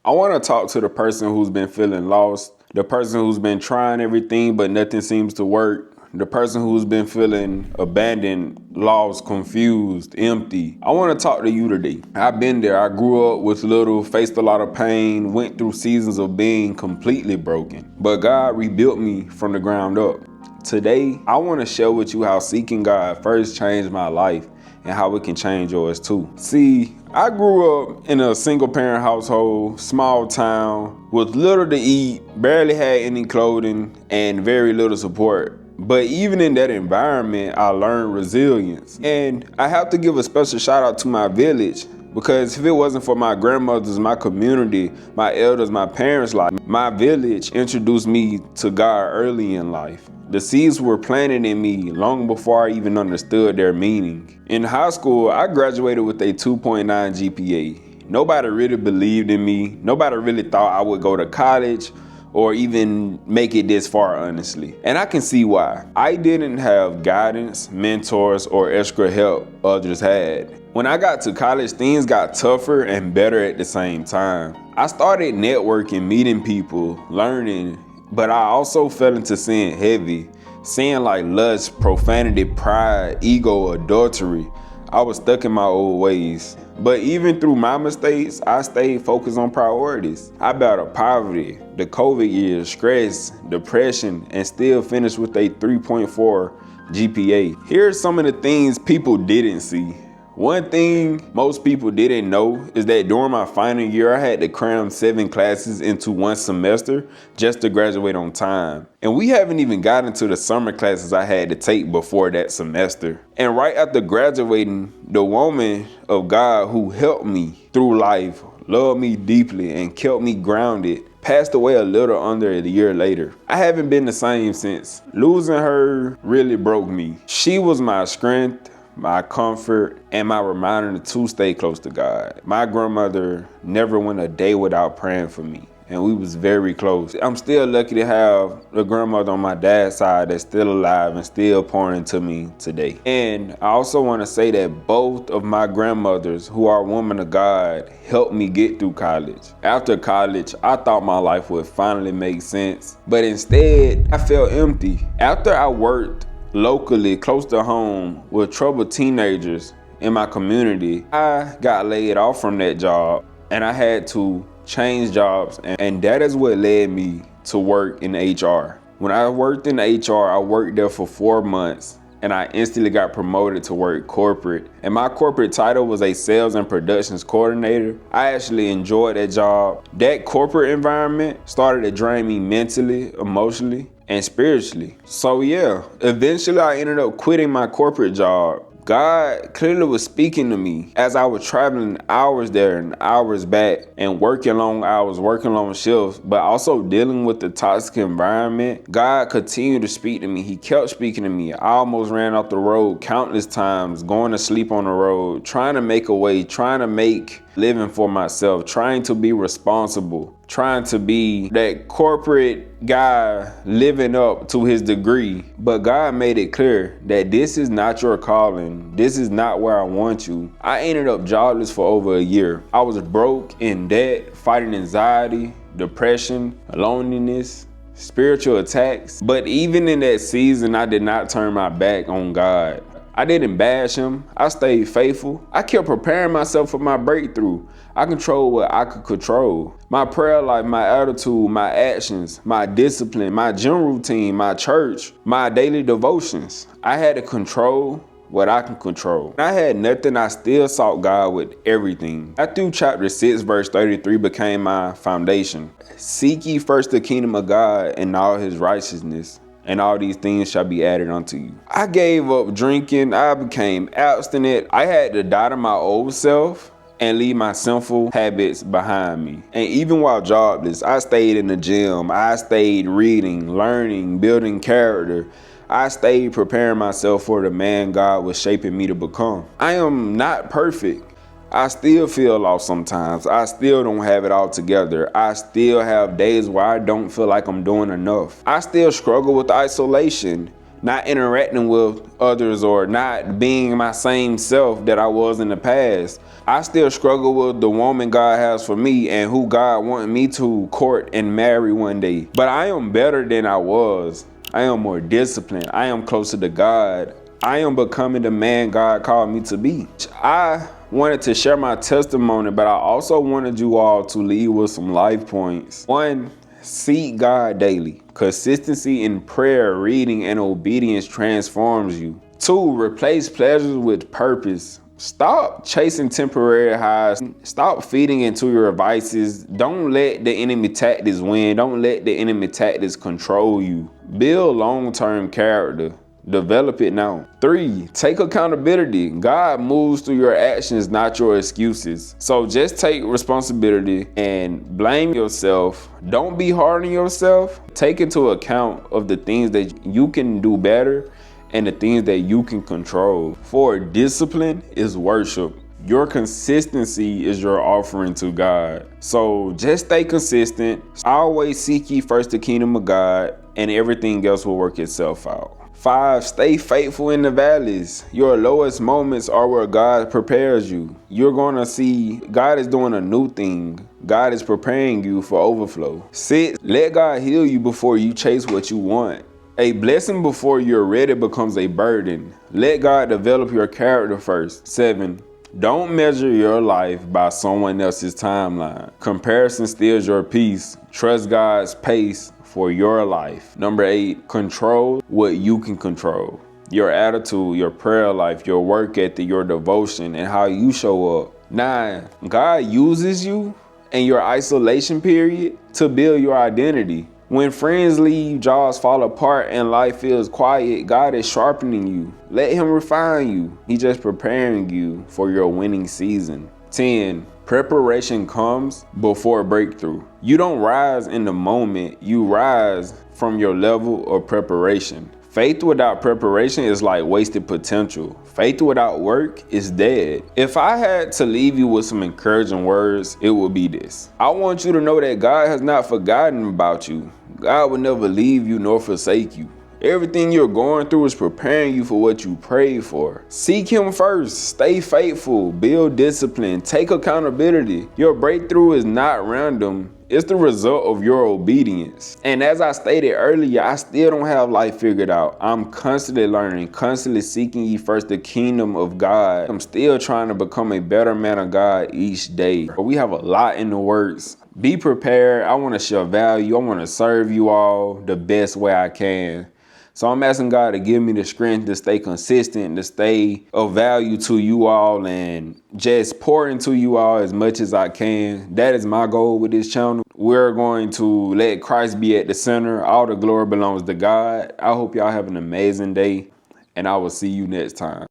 I want to talk to the person who's been feeling lost, the person who's been trying everything but nothing seems to work, the person who's been feeling abandoned, lost, confused, empty. I want to talk to you today. I've been there. I grew up with little, faced a lot of pain, went through seasons of being completely broken. But God rebuilt me from the ground up. Today, I want to share with you how seeking God first changed my life and how it can change yours too. See, I grew up in a single parent household, small town, with little to eat, barely had any clothing, and very little support. But even in that environment, I learned resilience. And I have to give a special shout out to my village, because if it wasn't for my grandmothers, my community, my elders, my parents' life, my village introduced me to God early in life. The seeds were planted in me long before I even understood their meaning. In high school, I graduated with a 2.9 GPA. Nobody really believed in me. Nobody really thought I would go to college or even make it this far, honestly. And I can see why. I didn't have guidance, mentors, or extra help others had. When I got to college, things got tougher and better at the same time. I started networking, meeting people, learning, but I also fell into sin heavy. Sin like lust, profanity, pride, ego, adultery. I was stuck in my old ways. But even through my mistakes, I stayed focused on priorities. I battled poverty, the COVID years, stress, depression, and still finished with a 3.4 GPA. Here's some of the things people didn't see. One thing most people didn't know is that during my final year, I had to cram 7 classes into one semester just to graduate on time. And we haven't even gotten to the summer classes I had to take before that semester. And right after graduating, the woman of God who helped me through life, loved me deeply, and kept me grounded, passed away a little under a year later. I haven't been the same since. Losing her really broke me. She was my strength, my comfort, and my reminder to stay close to God. My grandmother never went a day without praying for me, and we was very close. I'm still lucky to have a grandmother on my dad's side that's still alive and still pouring into me today. And I also want to say that both of my grandmothers, who are women of God, helped me get through college. After college, I thought my life would finally make sense, but instead, I felt empty. After I worked locally, close to home, with troubled teenagers in my community, I got laid off from that job and I had to change jobs, and that is what led me to work in HR. When I worked in HR, I worked there for 4 months and I instantly got promoted to work corporate. And my corporate title was a sales and productions coordinator. I actually enjoyed that job. That corporate environment started to drain me mentally, emotionally, and spiritually. So yeah, eventually I ended up quitting my corporate job. God clearly was speaking to me as I was traveling hours there and hours back and working long hours, working long shifts, but also dealing with the toxic environment. God continued to speak to me. He kept speaking to me. I almost ran off the road countless times, going to sleep on the road, trying to make a way, trying to make living for myself, trying to be responsible, trying to be that corporate guy living up to his degree. But God made it clear that this is not your calling. This is not where I want you. I ended up jobless for over a year. I was broke, in debt, fighting anxiety, depression, loneliness, spiritual attacks. But even in that season, I did not turn my back on God. I didn't bash him. I stayed faithful. I kept preparing myself for my breakthrough. I controlled what I could control. My prayer life, my attitude, my actions, my discipline, my gym routine, my church, my daily devotions. I had to control what I can control. When I had nothing, I still sought God with everything. Matthew chapter 6 verse 33 became my foundation. Seek ye first the kingdom of God and all his righteousness, and all these things shall be added unto you. I gave up drinking. I became abstinent. I had to die to my old self and leave my sinful habits behind me. And even while jobless, I stayed in the gym. I stayed reading, learning, building character. I stayed preparing myself for the man God was shaping me to become. I am not perfect. I still feel lost sometimes. I still don't have it all together. I still have days where I don't feel like I'm doing enough. I still struggle with isolation, not interacting with others or not being my same self that I was in the past. I still struggle with the woman God has for me and who God wanted me to court and marry one day. But I am better than I was. I am more disciplined. I am closer to God. I am becoming the man God called me to be. I wanted to share my testimony, but I also wanted you all to leave with some life points. 1, seek God daily. Consistency in prayer, reading, and obedience transforms you. 2, replace pleasures with purpose. Stop chasing temporary highs. Stop feeding into your vices. Don't let the enemy tactics win. Don't let the enemy tactics control you. Build long-term character. Develop it now. 3, take accountability. God moves through your actions, not your excuses. So just take responsibility and blame yourself. Don't be hard on yourself. Take into account of the things that you can do better and the things that you can control. 4, discipline is worship. Your consistency is your offering to God. So just stay consistent. Always seek ye first the kingdom of God, and everything else will work itself out. 5, stay faithful in the valleys. Your lowest moments are where God prepares you. You're gonna see God is doing a new thing. God is preparing you for overflow. 6, let God heal you before you chase what you want. A blessing before you're ready becomes a burden. Let God develop your character first. 7, don't measure your life by someone else's timeline. Comparison steals your peace. Trust God's pace for your life. 8, control what you can control. Your attitude, your prayer life, your work ethic, your devotion, and how you show up. 9, God uses you in your isolation period to build your identity. When friends leave, jobs fall apart, and life feels quiet, God is sharpening you. Let him refine you. He's just preparing you for your winning season. 10, preparation comes before breakthrough. You don't rise in the moment, you rise from your level of preparation. Faith without preparation is like wasted potential. Faith without work is dead. If I had to leave you with some encouraging words, it would be this. I want you to know that God has not forgotten about you. God will never leave you nor forsake you. Everything you're going through is preparing you for what you prayed for. Seek him first. Stay faithful. Build discipline. Take accountability. Your breakthrough is not random. It's the result of your obedience. And as I stated earlier, I still don't have life figured out. I'm constantly learning, constantly seeking ye first the kingdom of God. I'm still trying to become a better man of God each day. But we have a lot in the works. Be prepared. I want to share value. I want to serve you all the best way I can. So I'm asking God to give me the strength to stay consistent, to stay of value to you all, and just pour into you all as much as I can. That is my goal with this channel. We're going to let Christ be at the center. All the glory belongs to God. I hope y'all have an amazing day, and I will see you next time.